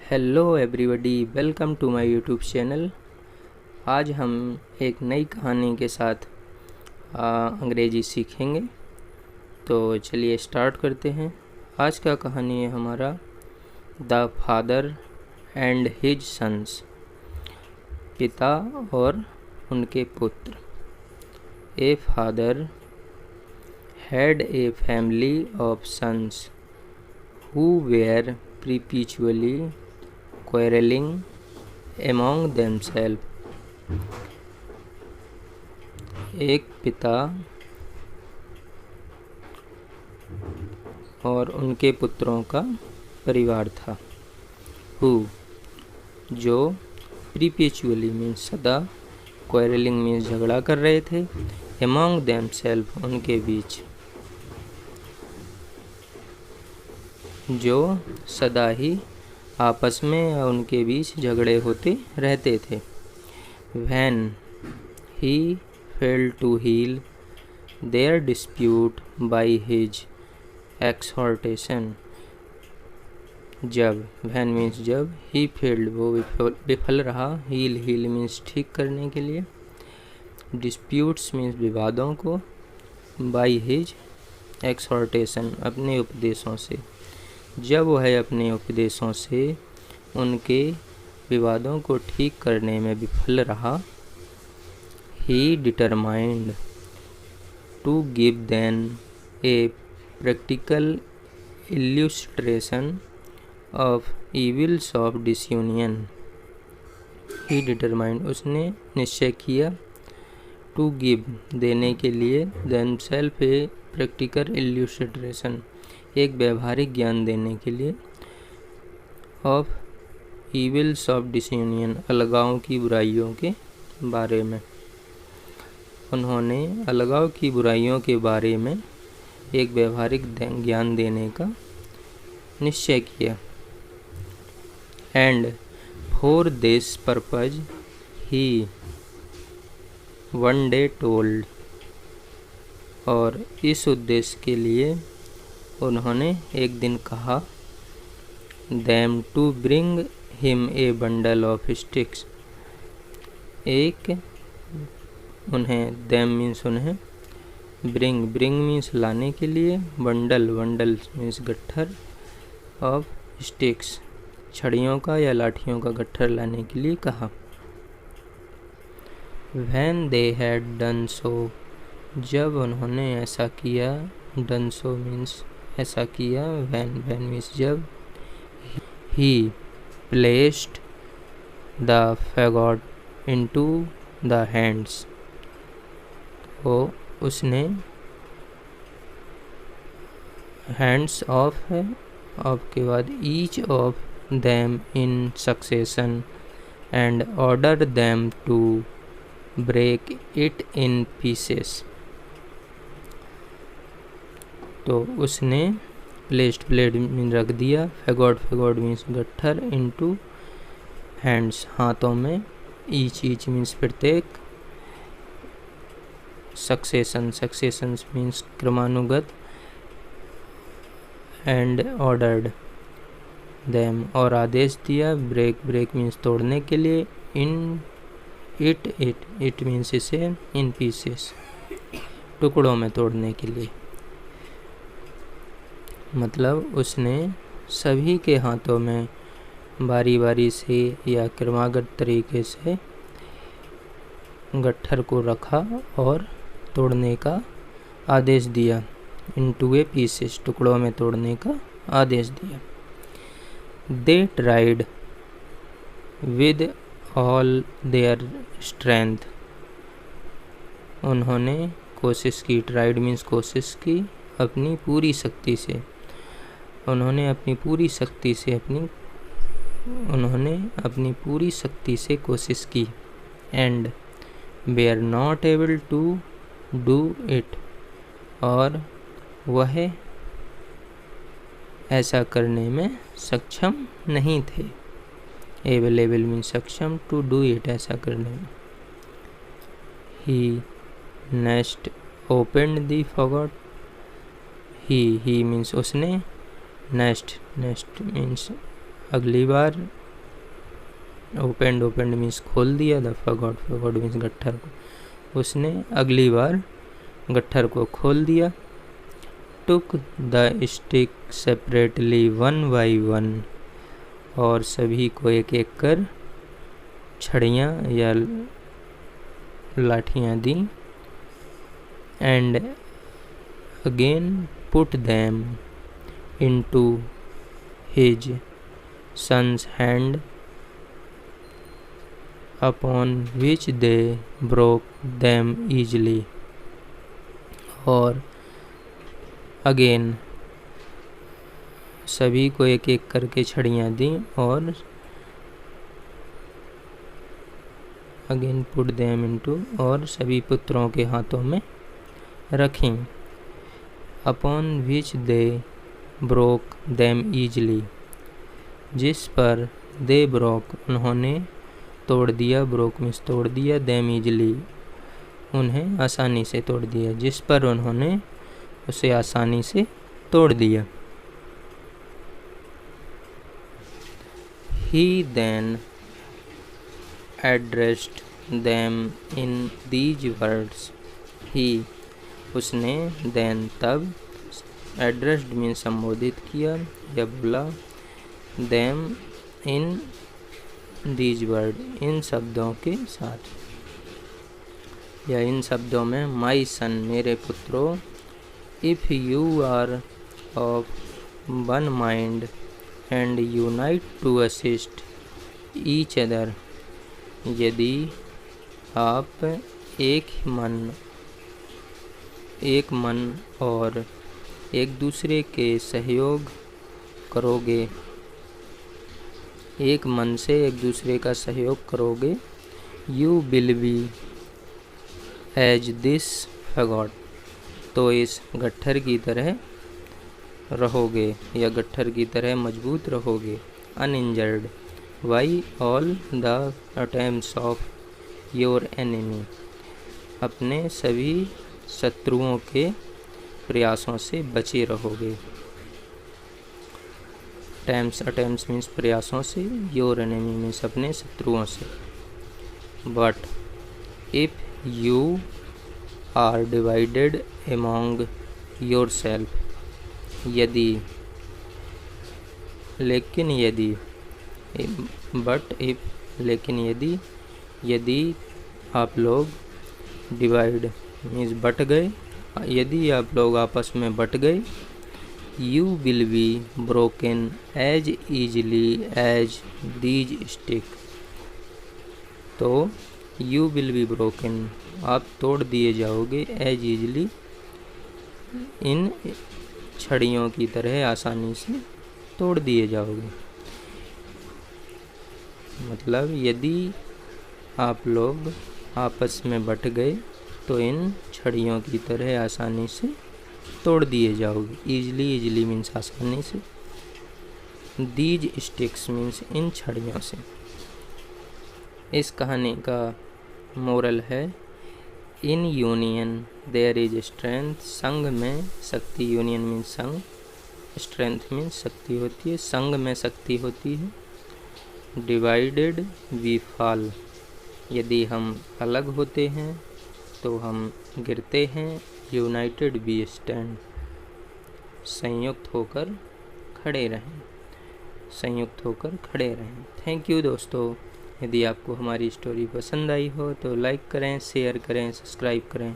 Hello everybody, welcome to my YouTube channel. आज हम एक नई कहानी के साथ अंग्रेजी सीखेंगे। तो चलिए स्टार्ट करते हैं। आज का कहानी है हमारा the father and his sons, पिता और उनके पुत्र। A father had a family of sons who were perpetually quarreling among themselves। एक पिता और उनके पुत्रों का परिवार था। who जो perpetually मीन्स सदा, quarreling मीन्स झगड़ा कर रहे थे, among themselves उनके बीच, जो सदा ही आपस में या उनके बीच झगड़े होते रहते थे। When he failed to heal their dispute by his exhortation, जब, when मीन्स जब, he failed वो विफल रहा, heal मीन्स ठीक करने के लिए, disputes मीन्स विवादों को, by his exhortation अपने उपदेशों से, जब वह अपने उपदेशों से उनके विवादों को ठीक करने में विफल रहा, he determined to give them a practical illustration of evils of disunion। he determined उसने निश्चय किया, to give देने के लिए, themselves a practical illustration एक व्यवहारिक ज्ञान देने के लिए, ऑफ ईविल्स ऑफ डिसयूनियन अलगाव की बुराइयों के बारे में। उन्होंने अलगाव की बुराइयों के बारे में एक व्यवहारिक ज्ञान देने का निश्चय किया। And for this purpose he one day told, और इस उद्देश्य के लिए उन्होंने एक दिन कहा, them to bring him a bundle of sticks। उन्हें, them मीन्स उन्हें, bring मीन्स लाने के लिए, बंडल मीन्स गट्ठर, of sticks छड़ियों का या लाठियों का गट्ठर लाने के लिए कहा। when they had done so, जब उन्होंने ऐसा किया, done so मीन्स ऐसा किया, when मीन्स जब, he placed the fagot into the hands, तो उसने hands of है, of के बाद each of them in succession and ordered them to break it in pieces। तो उसने प्लेस्ड मीन रख दिया, फेगोड मीन्स गट्ठर, इनटू हैंड्स हाथों में, ईच मीन्स प्रत्येक, सक्सेशन मीन्स क्रमानुगत, एंड ऑर्डर्ड देम और आदेश दिया, ब्रेक मीन्स तोड़ने के लिए, इन इट मीन्स इसे, इन पीसेस टुकड़ों में तोड़ने के लिए। मतलब उसने सभी के हाथों में बारी बारी से या क्रमागत तरीके से गट्ठर को रखा और तोड़ने का आदेश दिया, इनटू ए पीसेस टुकड़ों में तोड़ने का आदेश दिया। They tried with all their strength, उन्होंने कोशिश की, ट्राइड मीन्स कोशिश की, अपनी पूरी शक्ति से, उन्होंने अपनी पूरी शक्ति से कोशिश की। And they are not able to do it, और वह ऐसा करने में सक्षम नहीं थे। एबल मीन्स सक्षम, टू डू इट ऐसा करने में। He next opened the faggot, he means उसने, नेस्ट मीन्स अगली बार ओपेंड मीन्स खोल दिया, द फॉरगॉट मीन्स गट्ठर को, उसने अगली बार गट्ठर को खोल दिया। Took the stick separately one by one, और सभी को एक एक कर छड़ियाँ या लाठियाँ दी। And again put them into his son's hand, upon which they broke them easily। और अगेन सभी को एक एक करके छड़ियाँ दी और अगेन पुट देम इनटू, और सभी पुत्रों के हाथों में रखीं। Upon which they broke them easily, जिस पर दे ब्रोक उन्होंने तोड़ दिया, ब्रोक मीन्स तोड़ दिया, देम ईजली उन्हें आसानी से तोड़ दिया, जिस पर उन्होंने उसे आसानी से तोड़ दिया। He then addressed them in these words। He उसने then तब, addressed मीन्स संबोधित किया या बोला, them in these words इन शब्दों के साथ या इन शब्दों में, my son मेरे पुत्रों, if you are of one mind and unite to assist each other, यदि आप एक मन और एक दूसरे के सहयोग करोगे, एक मन से एक दूसरे का सहयोग करोगे, you will be as this forgot, तो इस गट्ठर की तरह रहोगे या गट्ठर की तरह मजबूत रहोगे। Uninjured by all the attempts of your enemy, अपने सभी शत्रुओं के प्रयासों से बचे रहोगे। अटेम्प्ट्स मीन्स प्रयासों से, योर एनिमी मीन्स अपने शत्रुओं से। But if you are divided among yourself, यदि लेकिन यदि, बट इफ लेकिन यदि आप लोग डिवाइड मीन्स बट गए, यदि आप लोग आपस में बट गए, you will be broken as easily as these stick, तो you will be broken आप तोड़ दिए जाओगे, as easily इन छड़ियों की तरह आसानी से तोड़ दिए जाओगे। मतलब यदि आप लोग आपस में बट गए तो इन छड़ियों की तरह आसानी से तोड़ दिए जाओगे। ईजली मीन्स आसानी से, दीज स्टिक्स मीन्स इन छड़ियों से। इस कहानी का मोरल है, in union there is strength, संघ में शक्ति, यूनियन मीन्स संघ, स्ट्रेंथ मीन्स शक्ति होती है, संघ में शक्ति होती है। डिवाइडेड वी फॉल, यदि हम अलग होते हैं तो हम गिरते हैं। यूनाइटेड वी स्टैंड, संयुक्त होकर खड़े रहें, संयुक्त होकर खड़े रहें। थैंक यू दोस्तों। यदि आपको हमारी स्टोरी पसंद आई हो तो लाइक करें, शेयर करें, सब्सक्राइब करें।